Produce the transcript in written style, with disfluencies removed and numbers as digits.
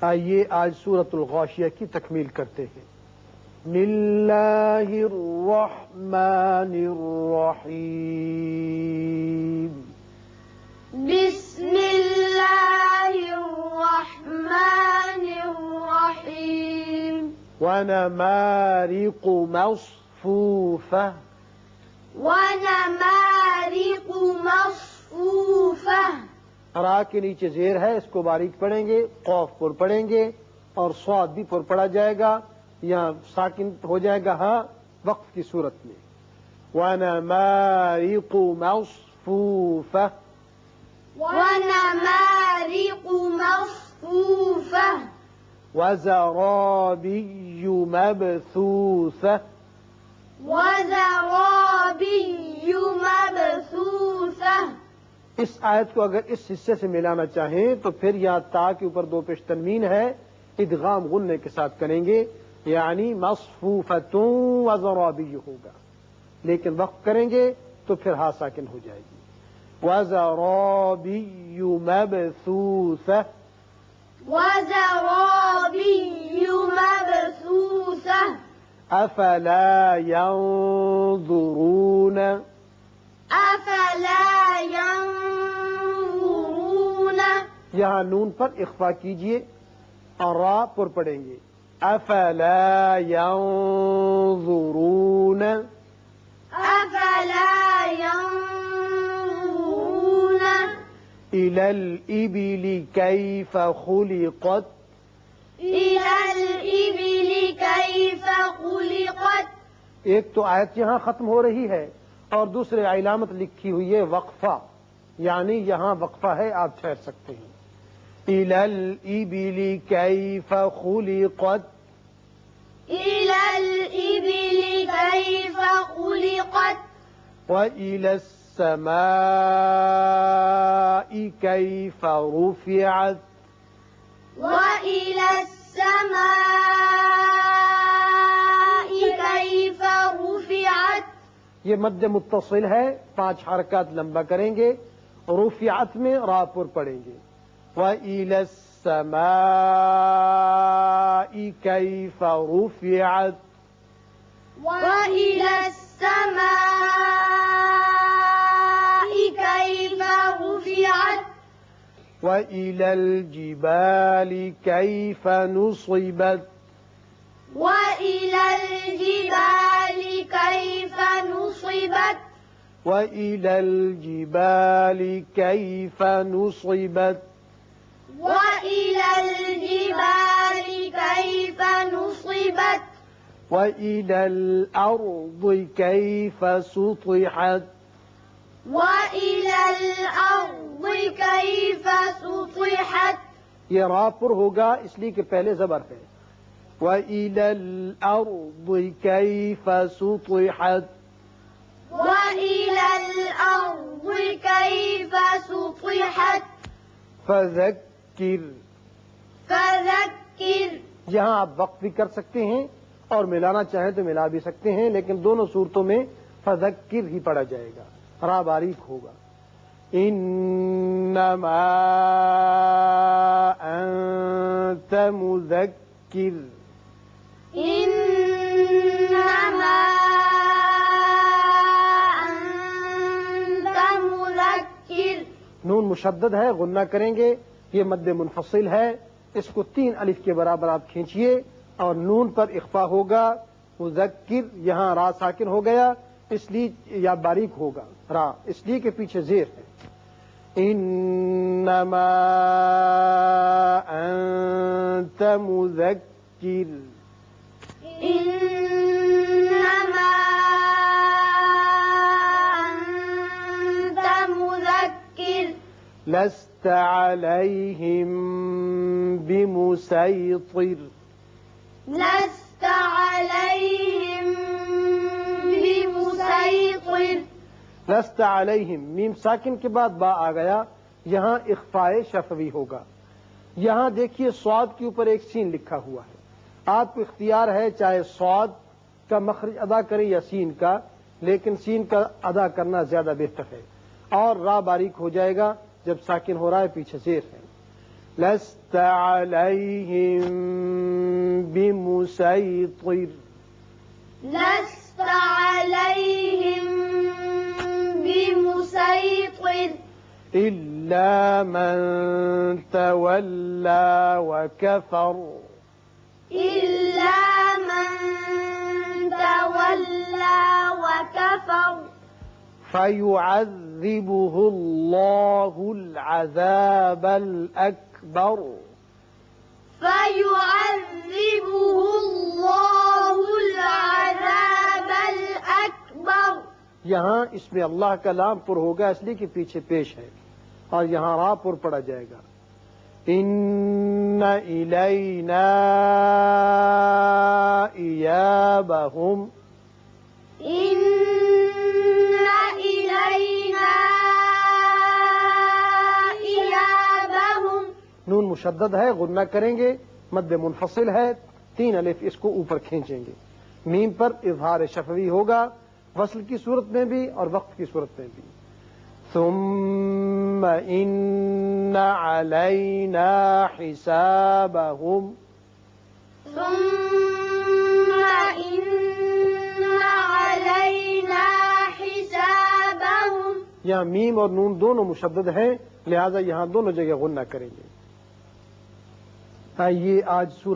آئیے آج سورۃ الغاشیہ کی تکمیل کرتے ہیں۔ بسم اللہ الرحمن الرحیم، بسم اللہ الرحمن الرحیم، ونمارق مصفوفہ، ونمارق مصفوفہ، را کے نیچے زیر ہے، اس کو باریک پڑھیں گے، قوف پر پڑھیں گے اور صاد بھی پر پڑھا جائے گا، یہاں ساکن ہو جائے گا ہاں وقف کی صورت میں۔ ونمارق مصفوفہ، ونمارق مصفوفہ، وزرابی مبثوثہ، وزرابی مبثوثہ۔ اس آیت کو اگر اس حصے سے ملانا چاہیں تو پھر یہاں تا کے اوپر دو پیش تنوین ہے، ادغام غننے کے ساتھ کریں گے، یعنی مصفوفۃ وزرابی ہوگا، لیکن وقف کریں گے تو پھر ہا ساکن ہو جائے گی۔ وزرابی مبثوثہ، وزرابی مبثوثہ، افلا ينظرون، افلا ينظرون، یہاں نون پر اخفا کیجئے اور را پر پڑھیں گے، افلا ينظرون، افلا ينظرون، إلى الإبل كيف خلقت، إلى الإبل كيف خلقت۔ ایک تو آیت یہاں ختم ہو رہی ہے اور دوسرے علامت لکھی ہوئی ہے وقفہ، یعنی یہاں وقفہ ہے، آپ ٹھہر سکتے ہیں۔ إلى الإبل كيف خلقت، إلى الإبل كيف خلقت، وإلى السماء كيف رفعت، وإلى السماء كيف رفعت۔ یہ مد متصل ہے، 5 حرکات لمبا کریں گے، رفعت میں را پر پڑھیں گے، وإلى السماء كيف رفعت، وإلى السماء كيف رفعت، وإلى الجبال كيف نصبت، وإلى الجبال كيف نصبت، وإلى الجبال كيف نصبت، وإلى الجبال كيف نصبت، وإلى الأرض كيف سطحت، وإلى الأرض كيف سطحت۔ یہ را پر ہوگا اس لیے کہ پہلے زبر ہے، وإلى الأرض كيف سطحت، وإلى الأرض كيف سطحت، فذكر، فذكر، یہاں آپ وقف بھی کر سکتے ہیں اور ملانا چاہیں تو ملا بھی سکتے ہیں، لیکن دونوں صورتوں میں فذکر ہی پڑھا جائے گا، را باریک ہوگا۔ انما انت مذکر، إنما أنت مذكر، نون مشدد ہے، غنہ کریں گے، یہ مد منفصل ہے، اس کو 3 الف کے برابر آپ کھینچیے اور نون پر اخفا ہوگا، مذکر، یہاں را ساکن ہو گیا اس لیے یا باریک ہوگا را، اس لیے کہ پیچھے زیر ہے۔ انما انت مذکر، إنما أنت مذكر، لست عليهم بمسيطر، لست عليهم بمسيطر، لست علیہم، میم ساکن کے بعد با آ گیا، یہاں اخفاء شفوی ہوگا۔ یہاں دیکھیے صاد کے اوپر ایک سین لکھا ہوا ہے، آپ کو اختیار ہے چاہے صاد کا مخرج ادا کریں یا سین کا، لیکن سین کا ادا کرنا زیادہ بہتر ہے، اور را باریک ہو جائے گا جب ساکن ہو رہا ہے، پیچھے زیر ہے۔ لست عليهم بمسيطر لست عليهم بمسيطر إلا من تولى وكفر إلا من تولى وكفر فيعذبه الله العذاب الأكبر فيعذبه الله العذاب الأكبر. یہاں اس میں اللہ کا لام پر ہوگا اس لیے کہ پیچھے پیش ہے، اور یہاں را پر پڑا جائے گا. ان الینا ایابہم إن إلينا إيابهم. نون مشدد ہے، غنہ کریں گے، مد منفصل ہے، 3 الف اس کو اوپر کھینچیں گے. میم پر اظہار شفوی ہوگا، وصل کی صورت میں بھی اور وقت کی صورت میں بھی. ثم ان علینا حسابهم ثم إن علينا حسابهم. یہاں میم اور نون دونوں مشدد ہیں، لہذا یہاں دونوں جگہ غنہ کریں گے. آئیے آج سورہ